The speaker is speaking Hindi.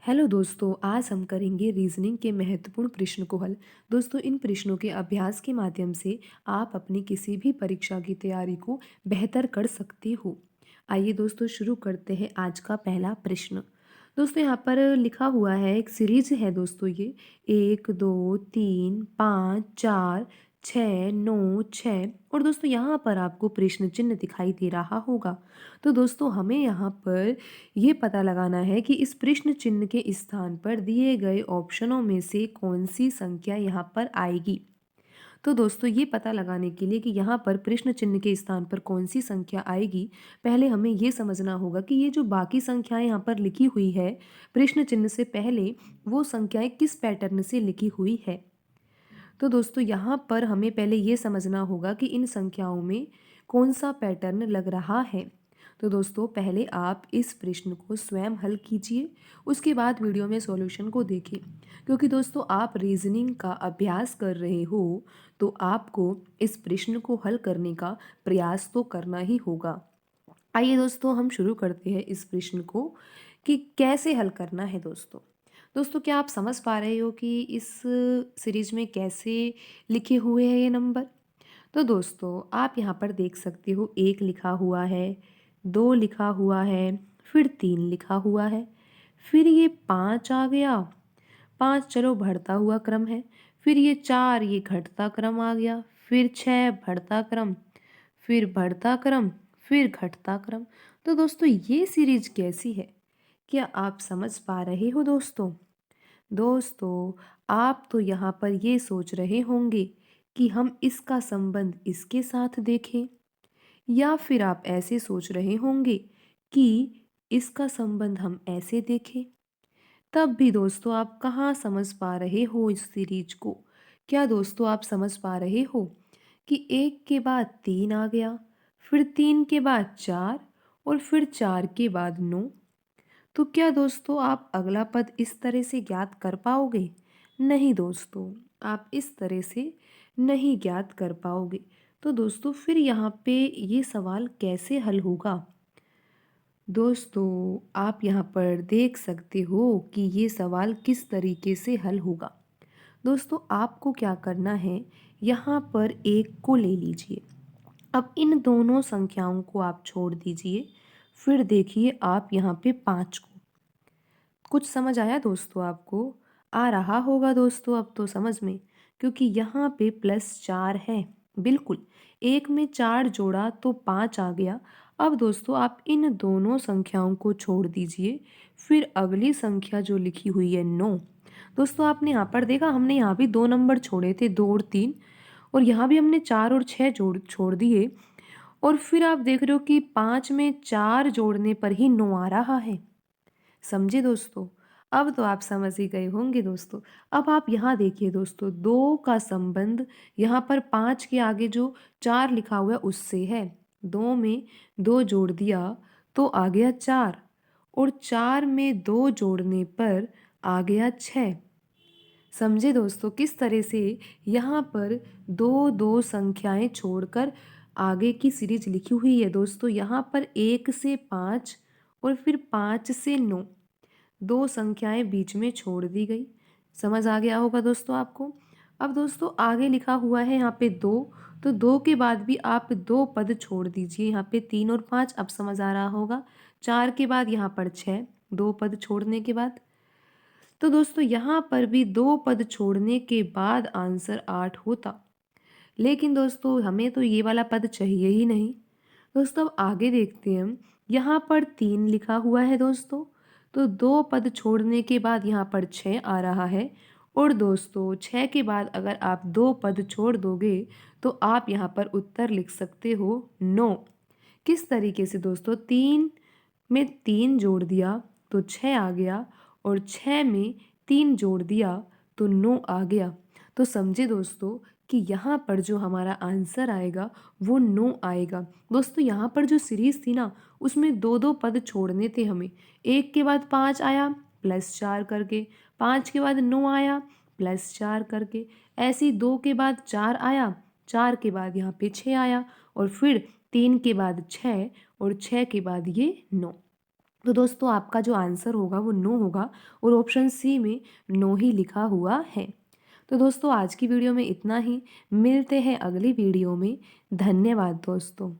हेलो दोस्तों, आज हम करेंगे रीजनिंग के महत्वपूर्ण प्रश्न को हल। दोस्तों, इन प्रश्नों के अभ्यास के माध्यम से आप अपनी किसी भी परीक्षा की तैयारी को बेहतर कर सकते हो। आइए दोस्तों, शुरू करते हैं आज का पहला प्रश्न। दोस्तों, यहाँ पर लिखा हुआ है, एक सीरीज है दोस्तों ये। 1 2 3 5 4 6 9 6 और दोस्तों यहाँ पर आपको प्रश्न चिन्ह दिखाई दे रहा होगा। तो दोस्तों हमें यहाँ पर ये पता लगाना है कि इस प्रश्न चिन्ह के स्थान पर दिए गए ऑप्शनों में से कौन सी संख्या यहाँ पर आएगी। तो दोस्तों ये पता लगाने के लिए कि यहाँ पर प्रश्न चिन्ह के स्थान पर कौन सी संख्या आएगी, पहले हमें ये समझना होगा कि ये जो बाकी संख्याएं यहाँ पर लिखी हुई है प्रश्न चिन्ह से पहले, वो संख्याएं किस पैटर्न से लिखी हुई है। तो दोस्तों यहाँ पर हमें पहले ये समझना होगा कि इन संख्याओं में कौन सा पैटर्न लग रहा है। तो दोस्तों पहले आप इस प्रश्न को स्वयं हल कीजिए, उसके बाद वीडियो में सॉल्यूशन को देखें। क्योंकि दोस्तों आप रीजनिंग का अभ्यास कर रहे हो, तो आपको इस प्रश्न को हल करने का प्रयास तो करना ही होगा। आइए दोस्तों हम शुरू करते हैं इस प्रश्न को कि कैसे हल करना है। दोस्तों दोस्तों क्या आप समझ पा रहे हो कि इस सीरीज में कैसे लिखे हुए हैं ये नंबर। तो दोस्तों आप यहाँ पर देख सकते हो, 1 लिखा हुआ है, 2 लिखा हुआ है, फिर 3 लिखा हुआ है, फिर ये 5 आ गया। 5 चलो बढ़ता हुआ क्रम है, फिर ये 4 ये घटता क्रम आ गया, फिर 6 बढ़ता क्रम, फिर बढ़ता क्रम, फिर घटता क्रम। तो दोस्तों ये सीरीज कैसी है, क्या आप समझ पा रहे हो। दोस्तों दोस्तों आप तो यहाँ पर ये सोच रहे होंगे कि हम इसका संबंध इसके साथ देखें, या फिर आप ऐसे सोच रहे होंगे कि इसका संबंध हम ऐसे देखें। तब भी दोस्तों आप कहाँ समझ पा रहे हो इस सीरीज को। क्या दोस्तों आप समझ पा रहे हो कि 1 के बाद 3 आ गया, फिर 3 के बाद 4 और फिर 4 के बाद 9। तो क्या दोस्तों आप अगला पद इस तरह से ज्ञात कर पाओगे। नहीं दोस्तों, आप इस तरह से नहीं ज्ञात कर पाओगे। तो दोस्तों फिर यहाँ पे ये सवाल कैसे हल होगा। दोस्तों आप यहाँ पर देख सकते हो कि ये सवाल किस तरीके से हल होगा। दोस्तों आपको क्या करना है, यहाँ पर 1 को ले लीजिए। अब इन दोनों संख्याओं को आप छोड़ दीजिए, फिर देखिए आप यहाँ पे 5 को। कुछ समझ आया दोस्तों आपको। आ रहा होगा दोस्तों अब तो समझ में, क्योंकि यहाँ पे +4 है। बिल्कुल, 1 में 4 जोड़ा तो 5 आ गया। अब दोस्तों आप इन दोनों संख्याओं को छोड़ दीजिए, फिर अगली संख्या जो लिखी हुई है 9। दोस्तों आपने यहाँ पर देखा, हमने यहाँ भी 2 नंबर छोड़े थे, 2 और 3, और यहाँ भी हमने 4 और 6 छोड़ दिए। और फिर आप देख रहे हो कि 5 में 4 जोड़ने पर ही 9 आ रहा है। समझे दोस्तों। अब तो आप समझ ही गए होंगे दोस्तों। अब आप यहाँ देखिए दोस्तों, 2 का संबंध यहाँ पर 5 के आगे जो 4 लिखा हुआ है उससे है। 2 में 2 जोड़ दिया तो आ गया 4, और 4 में 2 जोड़ने पर आ गया 6। समझे दोस्तों किस तरह से यहाँ पर दो दो संख्याएं छोड़कर आगे की सीरीज लिखी हुई है। दोस्तों यहाँ पर 1 से 5 और फिर 5 से 9, दो संख्याएं बीच में छोड़ दी गई। समझ आ गया होगा दोस्तों आपको। अब दोस्तों आगे लिखा हुआ है यहाँ पे 2, तो 2 के बाद भी आप 2 पद छोड़ दीजिए। यहाँ पे 3 और 5, अब समझ आ रहा होगा। 4 के बाद यहाँ पर 6, 2 पद छोड़ने के बाद। तो दोस्तों यहाँ पर भी 2 पद छोड़ने के बाद आंसर 8 होता, लेकिन दोस्तों हमें तो ये वाला पद चाहिए ही नहीं। दोस्तों अब आगे देखते हैं हम। यहाँ पर 3 लिखा हुआ है दोस्तों, तो 2 पद छोड़ने के बाद यहाँ पर 6 आ रहा है। और दोस्तों 6 के बाद अगर आप 2 पद छोड़ दोगे तो आप यहाँ पर उत्तर लिख सकते हो 9। किस तरीके से दोस्तों, 3 में 3 जोड़ दिया तो 6 आ गया, और 6 में 3 जोड़ दिया तो 9 आ गया। तो समझे दोस्तों कि यहाँ पर जो हमारा आंसर आएगा वो 9 आएगा। दोस्तों यहाँ पर जो सीरीज थी ना, उसमें 2 पद छोड़ने थे हमें। 1 के बाद 5 आया +4 करके, 5 के बाद 9 आया +4 करके, ऐसे ही 2 के बाद 4 आया, 4 के बाद यहाँ पे 6 आया, और फिर 3 के बाद 6 और 6 के बाद ये 9। तो दोस्तों आपका जो आंसर होगा वो नो होगा और ऑप्शन सी में नो ही लिखा हुआ है। तो दोस्तों आज की वीडियो में इतना ही। मिलते हैं अगली वीडियो में। धन्यवाद दोस्तों।